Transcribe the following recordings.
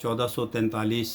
1443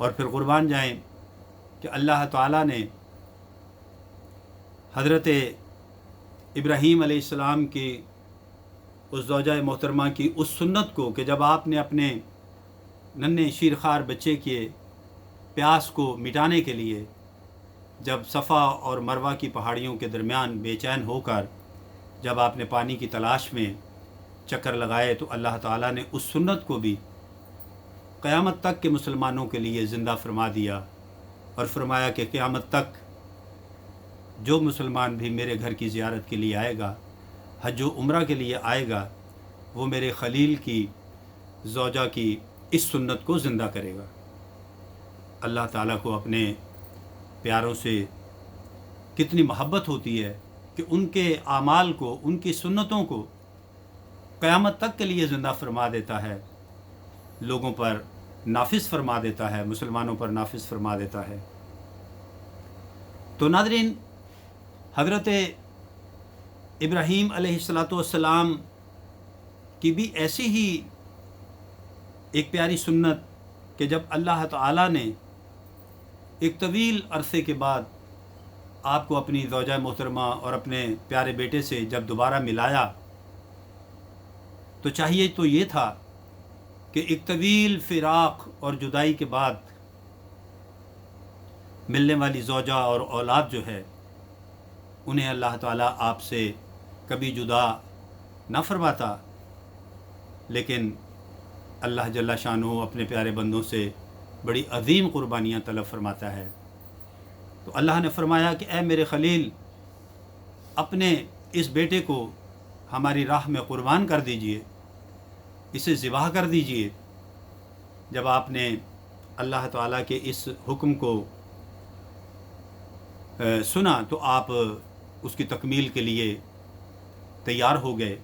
اور پھر قربان جائیں کہ اللہ تعالیٰ نے حضرت ابراہیم علیہ السلام کی اس زوجہ محترمہ کی اس سنت کو کہ جب آپ نے اپنے ننھے شیرخوار بچے کے پیاس کو مٹانے کے لیے جب صفا اور مروہ کی پہاڑیوں کے درمیان بے چین ہو کر جب آپ نے پانی کی تلاش میں چکر لگائے تو اللہ تعالیٰ نے اس سنت کو بھی قیامت تک کے مسلمانوں کے لیے زندہ فرما دیا اور فرمایا کہ قیامت تک جو مسلمان بھی میرے گھر کی زیارت کے لیے آئے گا، حج و عمرہ کے لیے آئے گا، وہ میرے خلیل کی زوجہ کی اس سنت کو زندہ کرے گا۔ اللہ تعالیٰ کو اپنے پیاروں سے کتنی محبت ہوتی ہے کہ ان کے اعمال کو، ان کی سنتوں کو قیامت تک کے لیے زندہ فرما دیتا ہے، لوگوں پر نافذ فرما دیتا ہے، مسلمانوں پر نافذ فرما دیتا ہے۔ تو ناظرین، حضرت ابراہیم علیہ السلام کی بھی ایسی ہی ایک پیاری سنت کہ جب اللہ تعالیٰ نے ایک طویل عرصے کے بعد آپ کو اپنی زوجہ محترمہ اور اپنے پیارے بیٹے سے جب دوبارہ ملایا تو چاہیے تو یہ تھا کہ ایک طویل فراق اور جدائی کے بعد ملنے والی زوجہ اور اولاد جو ہے انہیں اللہ تعالیٰ آپ سے کبھی جدا نہ فرماتا، لیکن اللہ جل شانہ اپنے پیارے بندوں سے بڑی عظیم قربانیاں طلب فرماتا ہے۔ تو اللہ نے فرمایا کہ اے میرے خلیل، اپنے اس بیٹے کو ہماری راہ میں قربان کر دیجئے، اسے ذبح کر دیجئے۔ جب آپ نے اللہ تعالیٰ کے اس حکم کو سنا تو آپ اس کی تکمیل کے لیے تیار ہو گئے،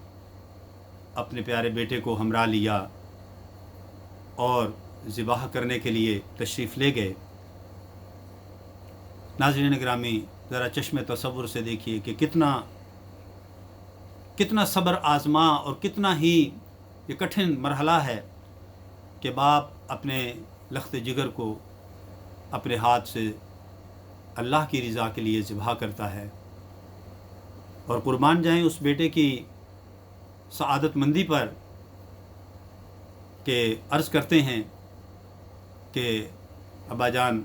اپنے پیارے بیٹے کو ہمراہ لیا اور ذبح کرنے کے لیے تشریف لے گئے۔ ناظرین گرامی، ذرا چشم تصور سے دیکھیے کہ کتنا صبر آزما اور کتنا ہی یہ کٹھن مرحلہ ہے کہ باپ اپنے لخت جگر کو اپنے ہاتھ سے اللہ کی رضا کے لیے ذبح کرتا ہے، اور قربان جائیں اس بیٹے کی سعادت مندی پر کہ عرض کرتے ہیں کہ ابا جان،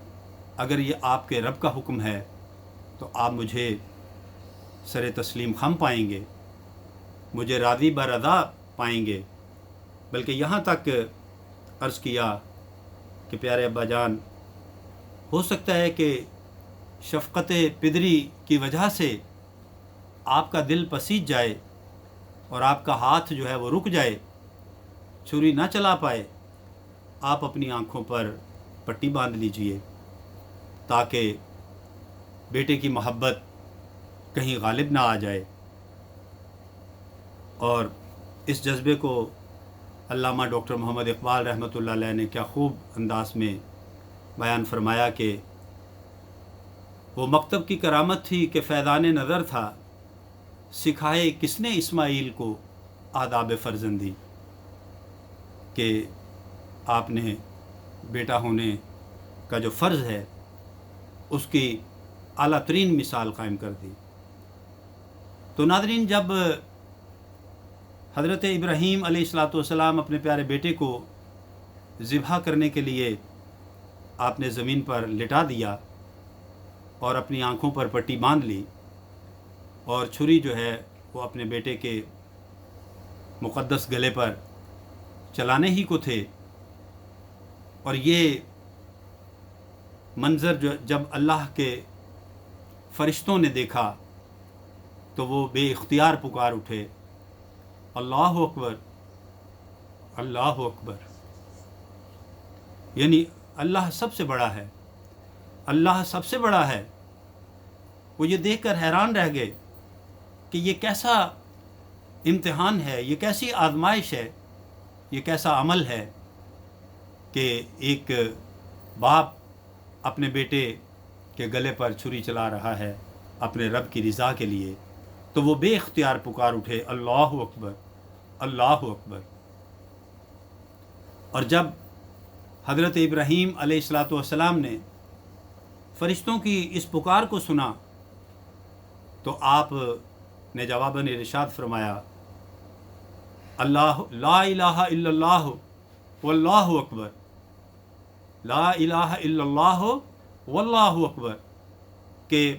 اگر یہ آپ کے رب کا حکم ہے تو آپ مجھے سر تسلیم خم پائیں گے، مجھے راضی برضا پائیں گے۔ بلکہ یہاں تک عرض کیا کہ پیارے ابا جان، ہو سکتا ہے کہ شفقت پدری کی وجہ سے آپ کا دل پسیج جائے اور آپ کا ہاتھ جو ہے وہ رک جائے، چھری نہ چلا پائے۔ آپ اپنی آنکھوں پر پٹی باندھ لیجئے تاکہ بیٹے کی محبت کہیں غالب نہ آ جائے۔ اور اس جذبے کو علامہ ڈاکٹر محمد اقبال رحمۃ اللہ علیہ نے کیا خوب انداز میں بیان فرمایا کہ وہ مکتب کی کرامت تھی کہ فیضان نظر تھا، سکھائے کس نے اسماعیل کو آداب فرزندی، کہ آپ نے بیٹا ہونے کا جو فرض ہے اس کی اعلیٰ ترین مثال قائم کر دی۔ تو ناظرین، جب حضرت ابراہیم علیہ السلام اپنے پیارے بیٹے کو ذبح کرنے کے لیے آپ نے زمین پر لٹا دیا اور اپنی آنکھوں پر پٹی باندھ لی، اور چھری جو ہے وہ اپنے بیٹے کے مقدس گلے پر چلانے ہی کو تھے، اور یہ منظر جب اللہ کے فرشتوں نے دیکھا تو وہ بے اختیار پکار اٹھے، اللہ اکبر، اللہ اکبر، یعنی اللہ سب سے بڑا ہے، اللہ سب سے بڑا ہے۔ وہ یہ دیکھ کر حیران رہ گئے کہ یہ کیسا امتحان ہے، یہ کیسی آزمائش ہے، یہ کیسا عمل ہے کہ ایک باپ اپنے بیٹے کے گلے پر چھری چلا رہا ہے اپنے رب کی رضا کے لیے۔ تو وہ بے اختیار پکار اٹھے، اللہ اکبر، اللہ اکبر۔ اور جب حضرت ابراہیم علیہ السلام نے فرشتوں کی اس پکار کو سنا تو آپ نے جواباً ارشاد فرمایا اللہ لا الہ الا اللہ واللہ اکبر، لا الہ الا اللہ واللہ اکبر، کہ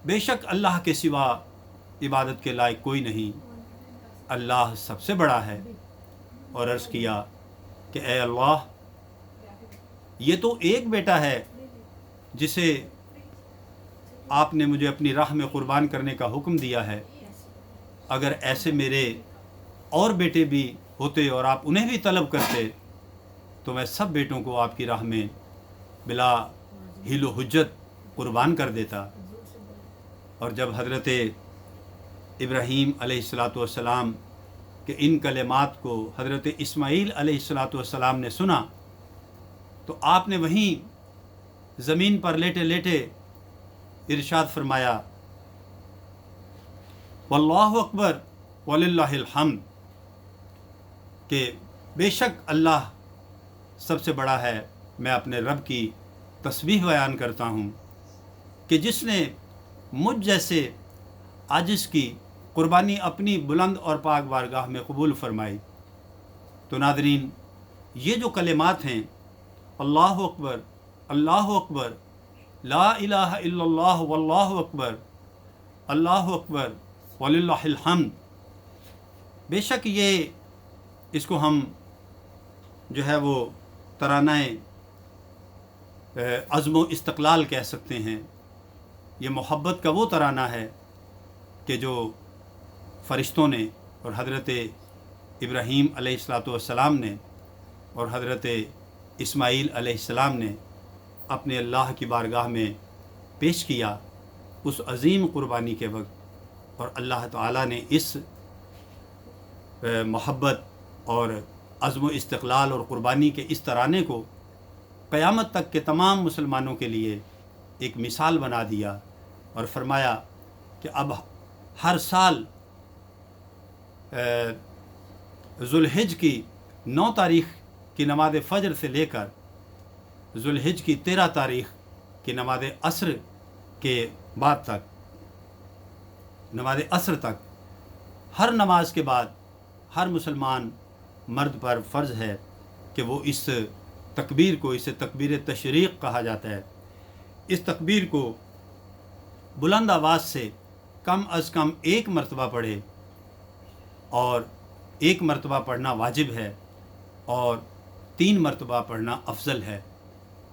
بے شک اللہ کے سوا عبادت کے لائق کوئی نہیں، اللہ سب سے بڑا ہے۔ اور عرض کیا کہ اے اللہ، یہ تو ایک بیٹا ہے جسے آپ نے مجھے اپنی راہ میں قربان کرنے کا حکم دیا ہے، اگر ایسے میرے اور بیٹے بھی ہوتے اور آپ انہیں بھی طلب کرتے تو میں سب بیٹوں کو آپ کی راہ میں بلا حیل و حجت قربان کر دیتا۔ اور جب حضرت ابراہیم علیہ السلام کے ان کلمات کو حضرت اسماعیل علیہ السلام نے سنا تو آپ نے وہیں زمین پر لیٹے لیٹے ارشاد فرمایا واللہ اکبر وللہ الحمد، کہ بے شک اللہ سب سے بڑا ہے، میں اپنے رب کی تسبیح بیان کرتا ہوں کہ جس نے مجھ جیسے عاجز کی قربانی اپنی بلند اور پاک بارگاہ میں قبول فرمائی۔ تو ناظرین، یہ جو کلمات ہیں اللہ اکبر، اللہ اکبر، لا الہ الا اللہ واللہ اکبر، اللہ اکبر وللہ الحمد، بے شک یہ اس کو ہم جو ہے وہ ترانہ عزم و استقلال کہہ سکتے ہیں۔ یہ محبت کا وہ ترانہ ہے کہ جو فرشتوں نے اور حضرت ابراہیم علیہ السلام نے اور حضرت اسماعیل علیہ السلام نے اپنے اللہ کی بارگاہ میں پیش کیا اس عظیم قربانی کے وقت، اور اللہ تعالیٰ نے اس محبت اور عزم و استقلال اور قربانی کے اس ترانے کو قیامت تک کے تمام مسلمانوں کے لیے ایک مثال بنا دیا، اور فرمایا کہ اب ہر سال ذوالحج کی 9 تاریخ کی نماز فجر سے لے کر ذوالحج کی 13 تاریخ کی نماز عصر کے بعد تک، نماز عصر تک، ہر نماز کے بعد ہر مسلمان مرد پر فرض ہے کہ وہ اس تکبیر کو، اسے تکبیر تشریق کہا جاتا ہے، اس تکبیر کو بلند آواز سے کم از کم 1 مرتبہ پڑھے، اور 1 مرتبہ پڑھنا واجب ہے اور 3 مرتبہ پڑھنا افضل ہے۔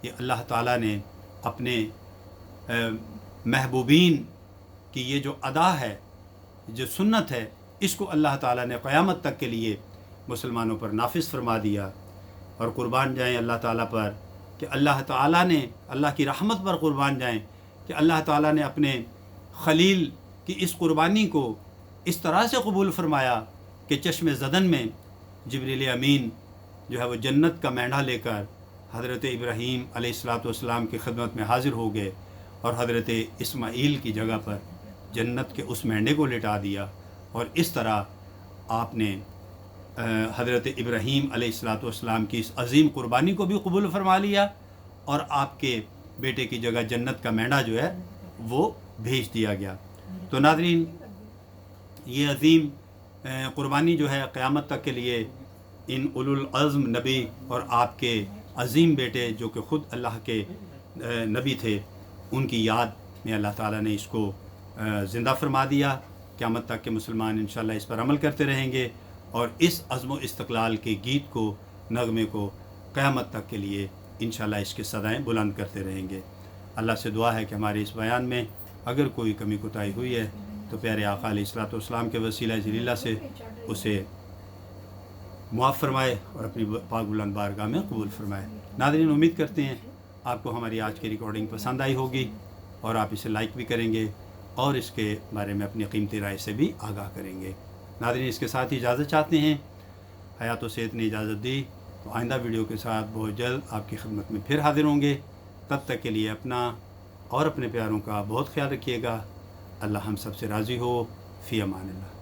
یہ اللہ تعالیٰ نے اپنے محبوبین کی یہ جو ادا ہے، جو سنت ہے، اس کو اللہ تعالیٰ نے قیامت تک کے لیے مسلمانوں پر نافذ فرما دیا۔ اور قربان جائیں اللہ تعالیٰ پر کہ اللہ تعالیٰ نے، اللہ کی رحمت پر قربان جائیں کہ اللہ تعالیٰ نے اپنے خلیل کی اس قربانی کو اس طرح سے قبول فرمایا کہ چشم زدن میں جبریل امین جو ہے وہ جنت کا مینڈھا لے کر حضرت ابراہیم علیہ السلام کی خدمت میں حاضر ہو گئے، اور حضرت اسماعیل کی جگہ پر جنت کے اس مینڈھے کو لٹا دیا، اور اس طرح آپ نے حضرت ابراہیم علیہ السلام کی اس عظیم قربانی کو بھی قبول فرما لیا، اور آپ کے بیٹے کی جگہ جنت کا مینڈھا جو ہے وہ بھیج دیا گیا۔ تو ناظرین، یہ عظیم قربانی جو ہے قیامت تک کے لیے ان اولو العزم نبی اور آپ کے عظیم بیٹے جو کہ خود اللہ کے نبی تھے، ان کی یاد میں اللہ تعالیٰ نے اس کو زندہ فرما دیا۔ قیامت تک کے مسلمان انشاءاللہ اس پر عمل کرتے رہیں گے، اور اس عزم و استقلال کے گیت کو، نغمے کو قیامت تک کے لیے انشاءاللہ اس کے صدائیں بلند کرتے رہیں گے۔ اللہ سے دعا ہے کہ ہمارے اس بیان میں اگر کوئی کمی کوتاہی ہوئی ہے تو پیارے آقا علیہ السلام کے وسیلہ جلیلہ سے اسے معاف فرمائے اور اپنی پاک بلند بارگاہ میں قبول فرمائے۔ ناظرین، امید کرتے ہیں آپ کو ہماری آج کی ریکارڈنگ پسند آئی ہوگی، اور آپ اسے لائک بھی کریں گے اور اس کے بارے میں اپنی قیمتی رائے سے بھی آگاہ کریں گے۔ ناظرین، اس کے ساتھ ہی اجازت چاہتے ہیں۔ حیات و صحت نے اجازت دی تو آئندہ ویڈیو کے ساتھ بہت جلد آپ کی خدمت میں پھر حاضر ہوں گے۔ تب تک کے لیے اپنا اور اپنے پیاروں کا بہت خیال رکھیے گا۔ اللہ ہم سب سے راضی ہو۔ فی امان اللہ۔